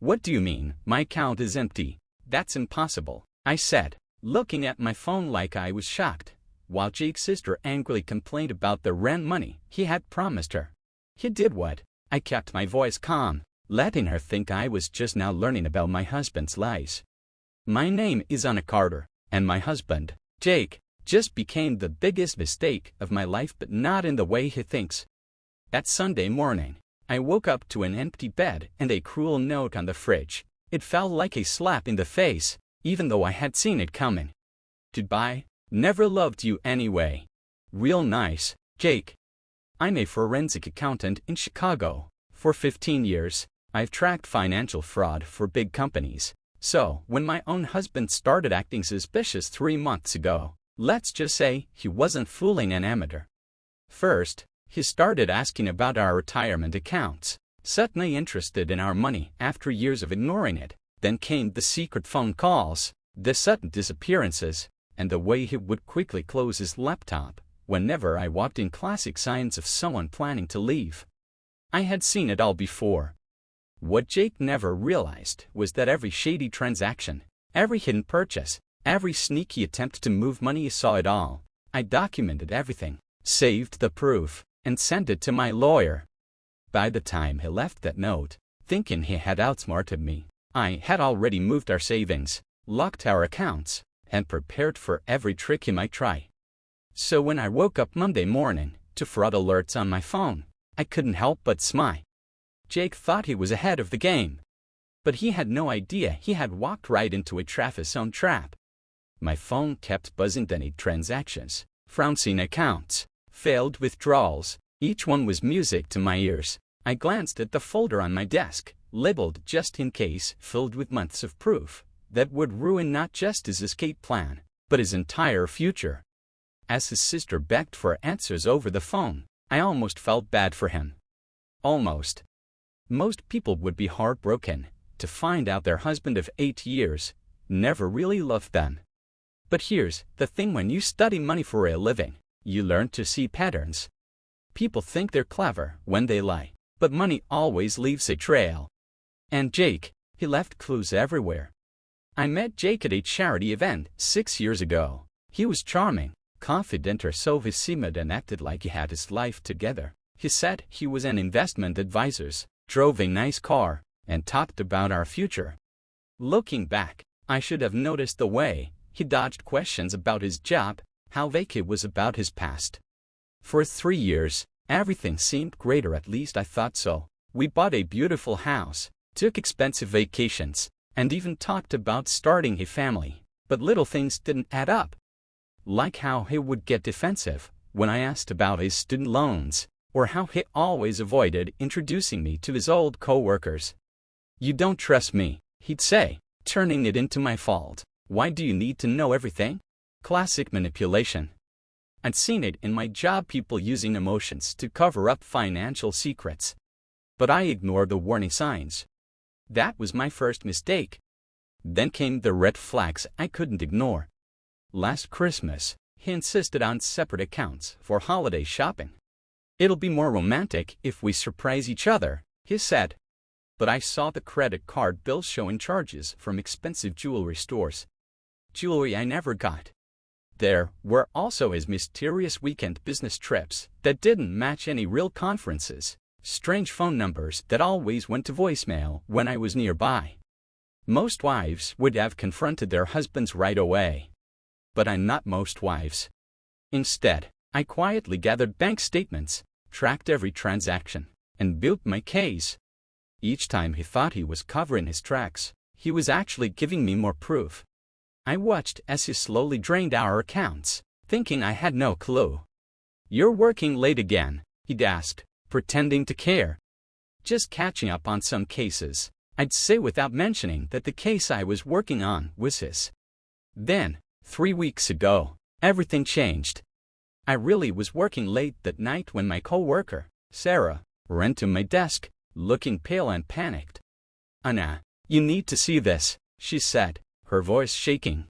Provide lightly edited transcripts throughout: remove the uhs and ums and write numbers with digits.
"What do you mean, my account is empty? That's impossible," I said, looking at my phone like I was shocked, while Jake's sister angrily complained about the rent money he had promised her. "He did what?" I kept my voice calm, letting her think I was just now learning about my husband's lies. "My name is Anna Carter, and my husband, Jake, just became the biggest mistake of my life, but not in the way he thinks." That Sunday morning, I woke up to an empty bed and a cruel note on the fridge. It felt like a slap in the face, even though I had seen it coming. "Goodbye, never loved you anyway. Real nice, Jake." I'm a forensic accountant in Chicago. For 15 years, I've tracked financial fraud for big companies. So, when my own husband started acting suspicious 3 months ago, let's just say he wasn't fooling an amateur. First, he started asking about our retirement accounts, suddenly interested in our money after years of ignoring it. Then came the secret phone calls, the sudden disappearances, and the way he would quickly close his laptop whenever I walked in, classic signs of someone planning to leave. I had seen it all before. What Jake never realized was that every shady transaction, every hidden purchase, every sneaky attempt to move money, he saw it all. I documented everything, saved the proof, and sent it to my lawyer. By the time he left that note, thinking he had outsmarted me, I had already moved our savings, locked our accounts, and prepared for every trick he might try. So when I woke up Monday morning to fraud alerts on my phone, I couldn't help but smile. Jake thought he was ahead of the game, but he had no idea he had walked right into a Traffus-owned trap. My phone kept buzzing, delayed transactions, frozen accounts, failed withdrawals. Each one was music to my ears. I glanced at the folder on my desk, labeled "just in case," filled with months of proof that would ruin not just his escape plan, but his entire future. As his sister begged for answers over the phone, I almost felt bad for him. Almost. Most people would be heartbroken to find out their husband of 8 years never really loved them. But here's the thing: when you study money for a living, you learn to see patterns. People think they're clever when they lie, but money always leaves a trail. And Jake, he left clues everywhere. I met Jake at a charity event 6 years ago. He was charming, confident, or so he seemed, and acted like he had his life together. He said he was an investment advisor, drove a nice car, and talked about our future. Looking back, I should have noticed the way he dodged questions about his job, how vague he was about his past. For 3 years, everything seemed great, or at least I thought so. We bought a beautiful house, took expensive vacations, and even talked about starting a family. But little things didn't add up. Like how he would get defensive when I asked about his student loans, or how he always avoided introducing me to his old co-workers. "You don't trust me," he'd say, turning it into my fault. "Why do you need to know everything?" Classic manipulation. I'd seen it in my job, people using emotions to cover up financial secrets. But I ignored the warning signs. That was my first mistake. Then came the red flags I couldn't ignore. Last Christmas, he insisted on separate accounts for holiday shopping. "It'll be more romantic if we surprise each other," he said. But I saw the credit card bills showing charges from expensive jewelry stores. Jewelry I never got. There were also his mysterious weekend business trips that didn't match any real conferences, strange phone numbers that always went to voicemail when I was nearby. Most wives would have confronted their husbands right away. But I'm not most wives. Instead, I quietly gathered bank statements, tracked every transaction, and built my case. Each time he thought he was covering his tracks, he was actually giving me more proof. I watched as he slowly drained our accounts, thinking I had no clue. "You're working late again?" he'd asked, pretending to care. "Just catching up on some cases," I'd say, without mentioning that the case I was working on was his. Then, 3 weeks ago, everything changed. I really was working late that night when my co-worker, Sarah, ran to my desk, looking pale and panicked. "Anna, you need to see this," she said, her voice shaking.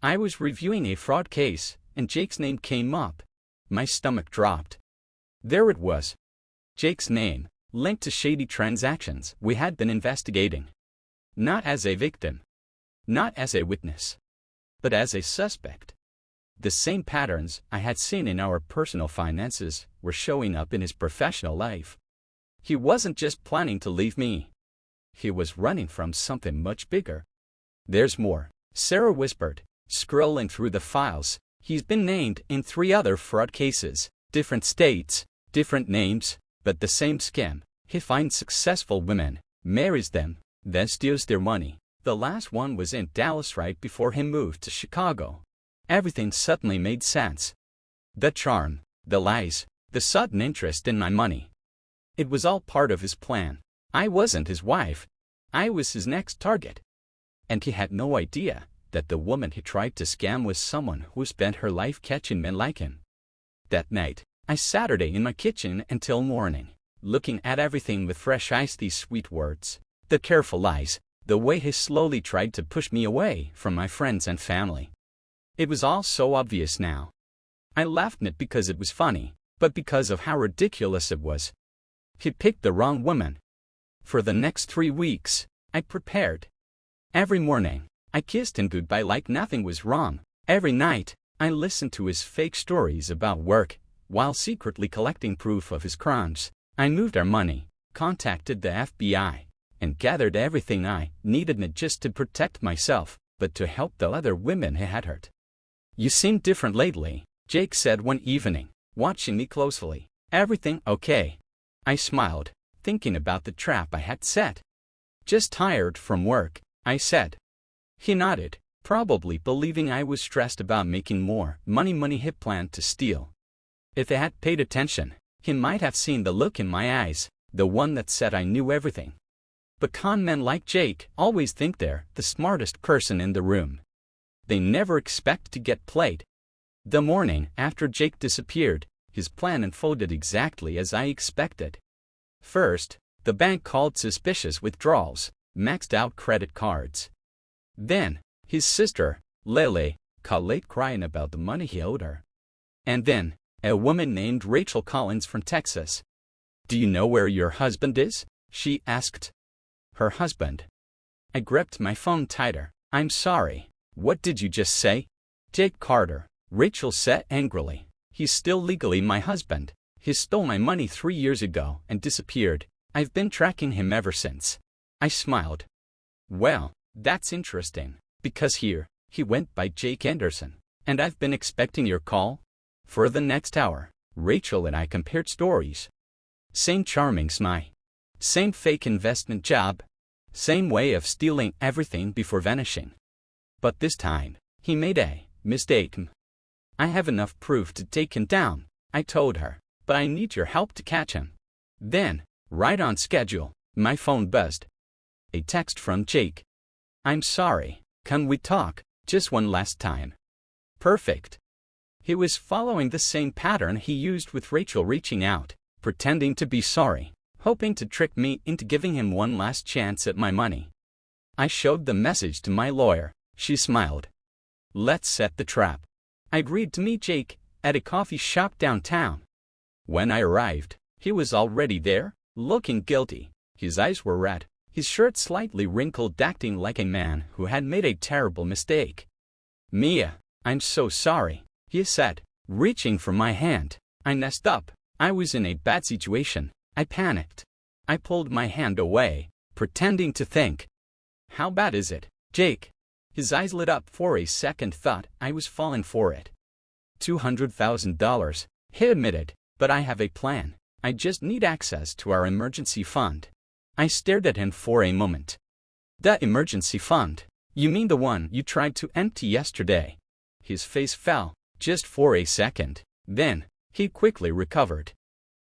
I was reviewing a fraud case, and Jake's name came up. My stomach dropped. There it was. Jake's name, linked to shady transactions we had been investigating. Not as a victim. Not as a witness. But as a suspect. The same patterns I had seen in our personal finances were showing up in his professional life. He wasn't just planning to leave me. He was running from something much bigger. There's more, Sarah whispered, scrolling through the files. He's been named in 3 other fraud cases, different states, different names, but the same scam. He finds successful women, marries them, then steals their money. The last one was in Dallas right before he moved to Chicago. Everything suddenly made sense. The charm, the lies, the sudden interest in my money. It was all part of his plan. I wasn't his wife. I was his next target. And he had no idea that the woman he tried to scam was someone who spent her life catching men like him. That night, I sat in my kitchen until morning, looking at everything with fresh eyes. These sweet words, the careful lies, the way he slowly tried to push me away from my friends and family. It was all so obvious now. I laughed not because it was funny, but because of how ridiculous it was. He picked the wrong woman. For the next 3 weeks, I prepared. Every morning, I kissed him goodbye like nothing was wrong. Every night, I listened to his fake stories about work, while secretly collecting proof of his crimes. I moved our money, contacted the FBI, and gathered everything I needed not just to protect myself, but to help the other women he had hurt. You seem different lately, Jake said one evening, watching me closely. Everything okay? I smiled, thinking about the trap I had set. Just tired from work, I said. He nodded, probably believing I was stressed about making more money he planned to steal. If he had paid attention, he might have seen the look in my eyes, the one that said I knew everything. But con men like Jake always think they're the smartest person in the room. They never expect to get played. The morning after Jake disappeared, his plan unfolded exactly as I expected. First, the bank called suspicious withdrawals, maxed out credit cards. Then, his sister, Lele, called late crying about the money he owed her. And then, a woman named Rachel Collins from Texas. Do you know where your husband is? She asked. Her husband. I gripped my phone tighter. I'm sorry. What did you just say? Jake Carter, Rachel said angrily. He's still legally my husband. He stole my money 3 years ago and disappeared. I've been tracking him ever since. I smiled. Well, that's interesting, because here, he went by Jake Anderson, and I've been expecting your call. For the next hour, Rachel and I compared stories. Same charming smile. Same fake investment job. Same way of stealing everything before vanishing. But this time, he made a mistake. I have enough proof to take him down, I told her, but I need your help to catch him. Then, right on schedule, my phone buzzed. A text from Jake. I'm sorry, can we talk, just one last time? Perfect. He was following the same pattern he used with Rachel, reaching out, pretending to be sorry, hoping to trick me into giving him one last chance at my money. I showed the message to my lawyer. She smiled. Let's set the trap. I agreed to meet Jake at a coffee shop downtown. When I arrived, he was already there, looking guilty. His eyes were red, his shirt slightly wrinkled, acting like a man who had made a terrible mistake. Mia, I'm so sorry, he said, reaching for my hand. I messed up. I was in a bad situation. I panicked. I pulled my hand away, pretending to think. How bad is it, Jake? His eyes lit up for a second, thought I was falling for it. $200,000, he admitted, but I have a plan. I just need access to our emergency fund. I stared at him for a moment. The emergency fund? You mean the one you tried to empty yesterday? His face fell, just for a second. Then, he quickly recovered.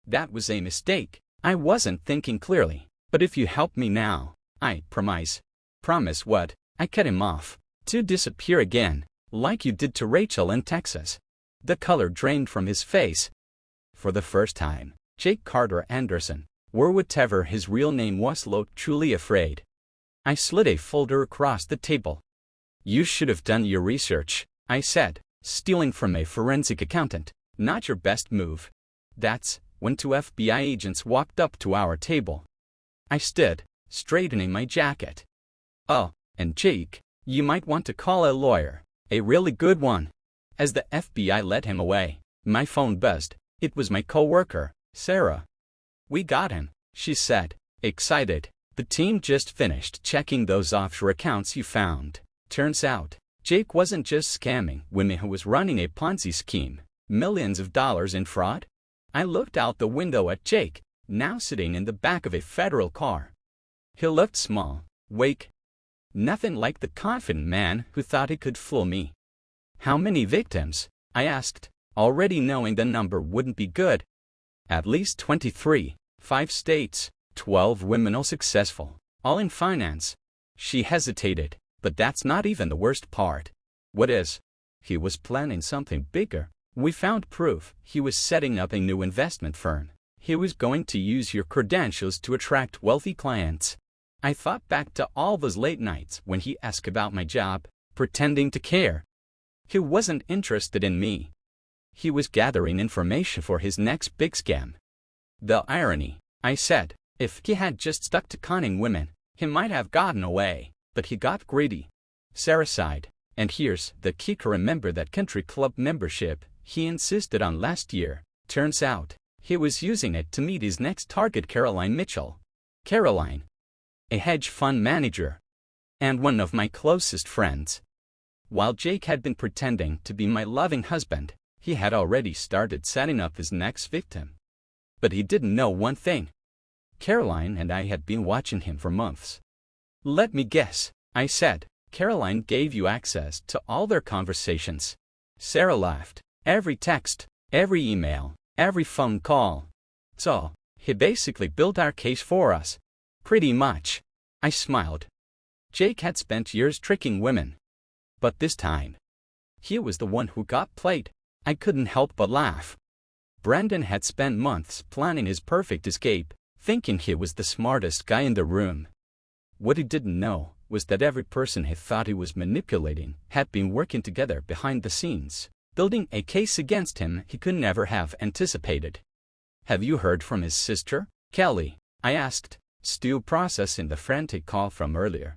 That was a mistake. I wasn't thinking clearly. But if you help me now, I promise. Promise what? I cut him off. To disappear again, like you did to Rachel in Texas. The color drained from his face. For the first time, Jake Carter Anderson, or whatever his real name was, looked truly afraid. I slid a folder across the table. You should have done your research, I said. Stealing from a forensic accountant, not your best move. That's when 2 FBI agents walked up to our table. I stood, straightening my jacket. Oh, and Jake, you might want to call a lawyer. A really good one. As the FBI led him away, my phone buzzed. It was my coworker, Sarah. We got him, she said, excited. The team just finished checking those offshore accounts you found. Turns out, Jake wasn't just scamming women, who was running a Ponzi scheme. Millions of dollars in fraud? I looked out the window at Jake, now sitting in the back of a federal car. He looked small, weak. Nothing like the confident man who thought he could fool me. How many victims? I asked, already knowing the number wouldn't be good. At least 23, 5 states, 12 women, all successful, all in finance. She hesitated, but that's not even the worst part. What is? He was planning something bigger. We found proof he was setting up a new investment firm. He was going to use your credentials to attract wealthy clients. I thought back to all those late nights when he asked about my job, pretending to care. He wasn't interested in me. He was gathering information for his next big scam. The irony, I said, if he had just stuck to conning women, he might have gotten away, but he got greedy. Sarah sighed. And here's the kicker: remember that country club membership he insisted on last year? Turns out, he was using it to meet his next target, Caroline Mitchell. Caroline, a hedge fund manager, and one of my closest friends. While Jake had been pretending to be my loving husband, he had already started setting up his next victim. But he didn't know one thing. Caroline and I had been watching him for months. Let me guess, I said. Caroline gave you access to all their conversations. Sarah laughed. Every text, every email, every phone call. So, he basically built our case for us. Pretty much. I smiled. Jake had spent years tricking women. But this time, he was the one who got played. I couldn't help but laugh. Brandon had spent months planning his perfect escape, thinking he was the smartest guy in the room. What he didn't know was that every person he thought he was manipulating had been working together behind the scenes, building a case against him he could never have anticipated. Have you heard from his sister, Kelly? I asked, still processing the frantic call from earlier.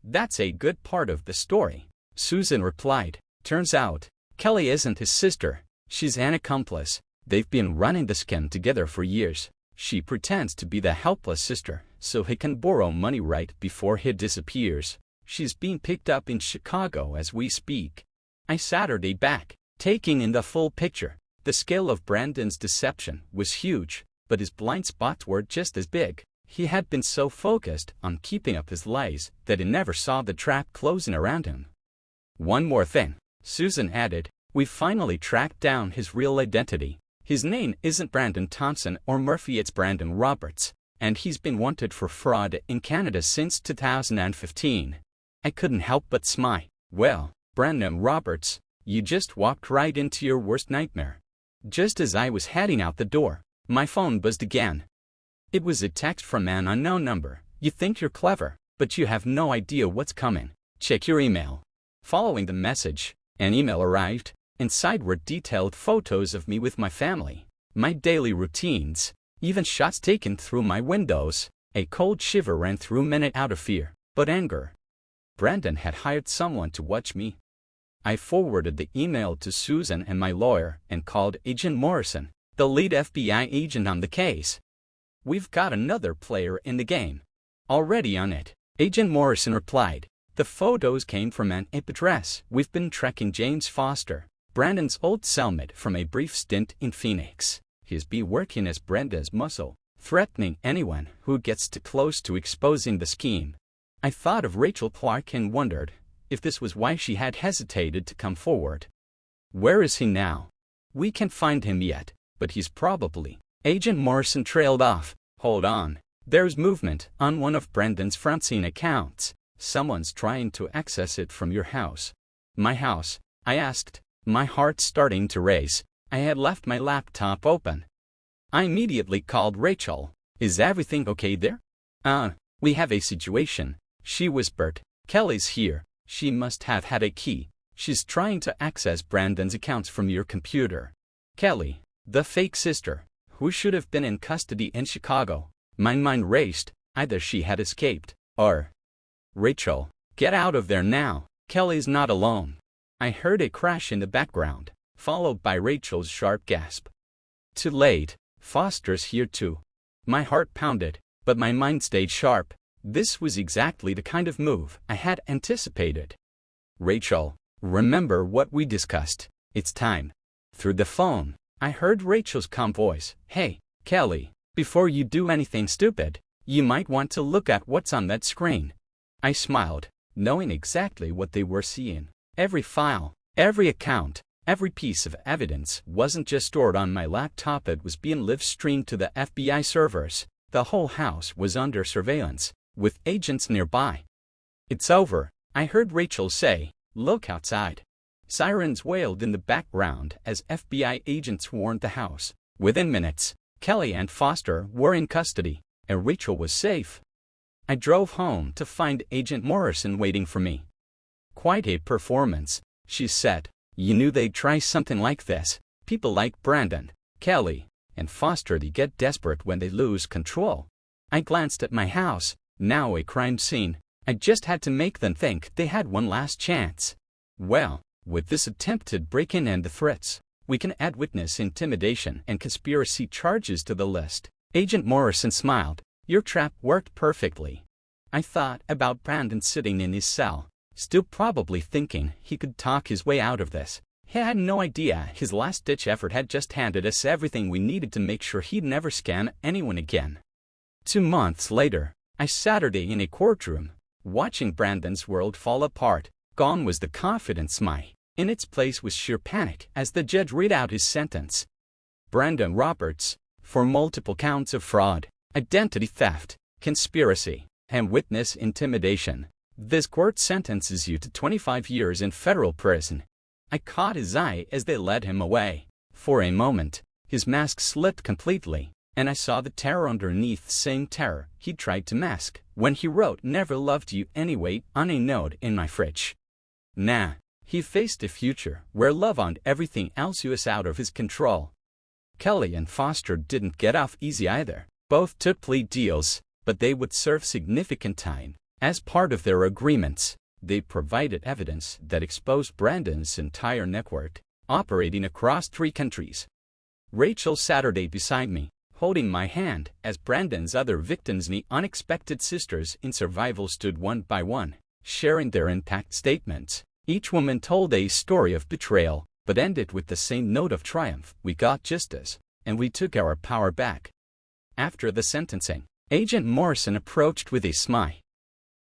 That's a good part of the story, Susan replied. Turns out, Kelly isn't his sister. She's an accomplice. They've been running the scam together for years. She pretends to be the helpless sister so he can borrow money right before he disappears. She's being picked up in Chicago as we speak. I sat her back, taking in the full picture. The scale of Brandon's deception was huge, but his blind spots were just as big. He had been so focused on keeping up his lies that he never saw the trap closing around him. One more thing, Susan added. We finally tracked down his real identity. His name isn't Brandon Thompson or Murphy, it's Brandon Roberts, and he's been wanted for fraud in Canada since 2015. I couldn't help but smile. Well, Brandon Roberts, you just walked right into your worst nightmare. Just as I was heading out the door, my phone buzzed again. It was a text from an unknown number. You think you're clever, but you have no idea what's coming. Check your email. Following the message, an email arrived. Inside were detailed photos of me with my family, my daily routines, even shots taken through my windows. A cold shiver ran through me, not out of fear, but anger. Brandon had hired someone to watch me. I forwarded the email to Susan and my lawyer and called Agent Morrison, the lead FBI agent on the case. We've got another player in the game. Already on it, Agent Morrison replied. The photos came from an IP address. We've been tracking James Foster, Brandon's old cellmate from a brief stint in Phoenix. He's been working as Brandon's muscle, threatening anyone who gets too close to exposing the scheme. I thought of Rachel Clark and wondered if this was why she had hesitated to come forward. Where is he now? We can't find him yet, but he's probably... Agent Morrison trailed off. Hold on. There's movement on one of Brandon's Francine accounts. Someone's trying to access it from your house. My house? I asked, my heart starting to race. I had left my laptop open. I immediately called Rachel. Is everything okay there? We have a situation, she whispered. Kelly's here. She must have had a key. She's trying to access Brandon's accounts from your computer. Kelly, the fake sister, who should have been in custody in Chicago. My mind raced. Either she had escaped, or... Rachel, get out of there now. Kelly's not alone. I heard a crash in the background, followed by Rachel's sharp gasp. Too late. Foster's here too. My heart pounded, but my mind stayed sharp. This was exactly the kind of move I had anticipated. Rachel, remember what we discussed. It's time. Through the phone, I heard Rachel's calm voice. Hey, Kelly, before you do anything stupid, you might want to look at what's on that screen. I smiled, knowing exactly what they were seeing. Every file, every account, every piece of evidence wasn't just stored on my laptop, it was being live-streamed to the FBI servers. The whole house was under surveillance, with agents nearby. It's over, I heard Rachel say. Look outside. Sirens wailed in the background as FBI agents warned the house. Within minutes, Kelly and Foster were in custody, and Rachel was safe. I drove home to find Agent Morrison waiting for me. Quite a performance, she said. You knew they'd try something like this. People like Brandon, Kelly, and Foster, they get desperate when they lose control. I glanced at my house, now a crime scene. I just had to make them think they had one last chance. Well, with this attempted break-in and the threats, we can add witness intimidation and conspiracy charges to the list. Agent Morrison smiled. Your trap worked perfectly. I thought about Brandon sitting in his cell, still probably thinking he could talk his way out of this. He had no idea his last-ditch effort had just handed us everything we needed to make sure he'd never scam anyone again. 2 months later, I Saturday in a courtroom, watching Brandon's world fall apart. Gone was the confidence. In its place was sheer panic as the judge read out his sentence. Brandon Roberts, for multiple counts of fraud, identity theft, conspiracy, and witness intimidation. This court sentences you to 25 years in federal prison. I caught his eye as they led him away. For a moment, his mask slipped completely, and I saw the terror underneath, same terror he tried to mask when he wrote "Never loved you anyway" on a note in my fridge. Nah, he faced a future where love and everything else was out of his control. Kelly and Foster didn't get off easy either. Both took plea deals, but they would serve significant time. As part of their agreements, they provided evidence that exposed Brandon's entire network, operating across 3 countries. Rachel Saturday beside me, holding my hand as Brandon's other victims and the unexpected sisters in survival stood one by one, sharing their impact statements. Each woman told a story of betrayal, but ended with the same note of triumph. We got justice, and we took our power back. After the sentencing, Agent Morrison approached with a smile.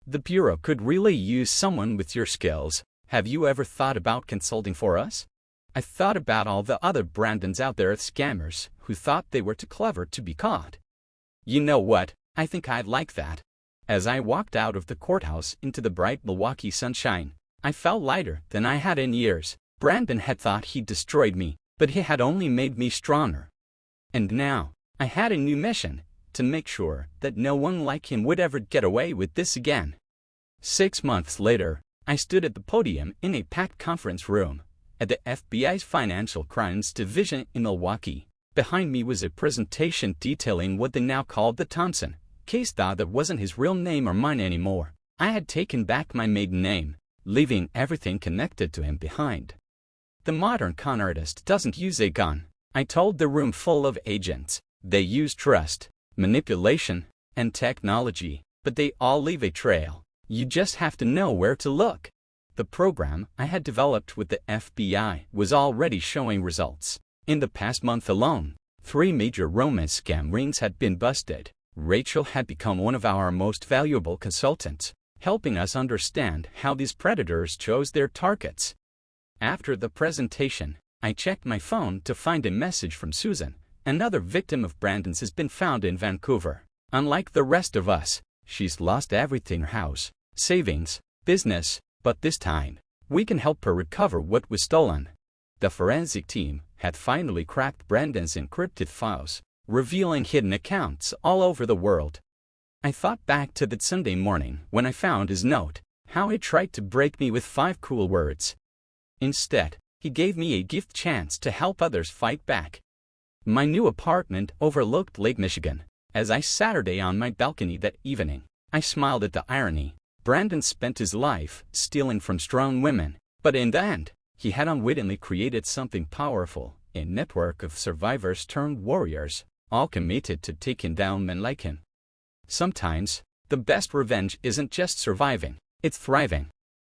The Bureau could really use someone with your skills. Have you ever thought about consulting for us? I thought about all the other Brandons out there, scammers, who thought they were too clever to be caught. You know what? I think I'd like that. As I walked out of the courthouse into the bright Milwaukee sunshine, I felt lighter than I had in years. Brandon had thought he'd destroyed me, but he had only made me stronger. And now, I had a new mission, to make sure that no one like him would ever get away with this again. 6 months later, I stood at the podium in a packed conference room at the FBI's Financial Crimes Division in Milwaukee. Behind me was a presentation detailing what they now called the Thompson case. That wasn't his real name or mine anymore. I had taken back my maiden name, leaving everything connected to him behind. The modern con artist doesn't use a gun, I told the room full of agents. They use trust, manipulation, and technology, but they all leave a trail. You just have to know where to look. The program I had developed with the FBI was already showing results. In the past month alone, 3 major romance scam rings had been busted. Rachel had become one of our most valuable consultants, helping us understand how these predators chose their targets. After the presentation, I checked my phone to find a message from Susan. Another victim of Brandon's has been found in Vancouver. Unlike the rest of us, she's lost everything: her house, savings, business, but this time, we can help her recover what was stolen. The forensic team had finally cracked Brandon's encrypted files, revealing hidden accounts all over the world. I thought back to that Sunday morning when I found his note, how he tried to break me with 5 cool words. Instead, he gave me a gift chance to help others fight back. My new apartment overlooked Lake Michigan. As I Saturday on my balcony that evening, I smiled at the irony. Brandon spent his life stealing from strong women, but in the end, he had unwittingly created something powerful, a network of survivors turned warriors, all committed to taking down men like him. Sometimes, the best revenge isn't just surviving, it's thriving.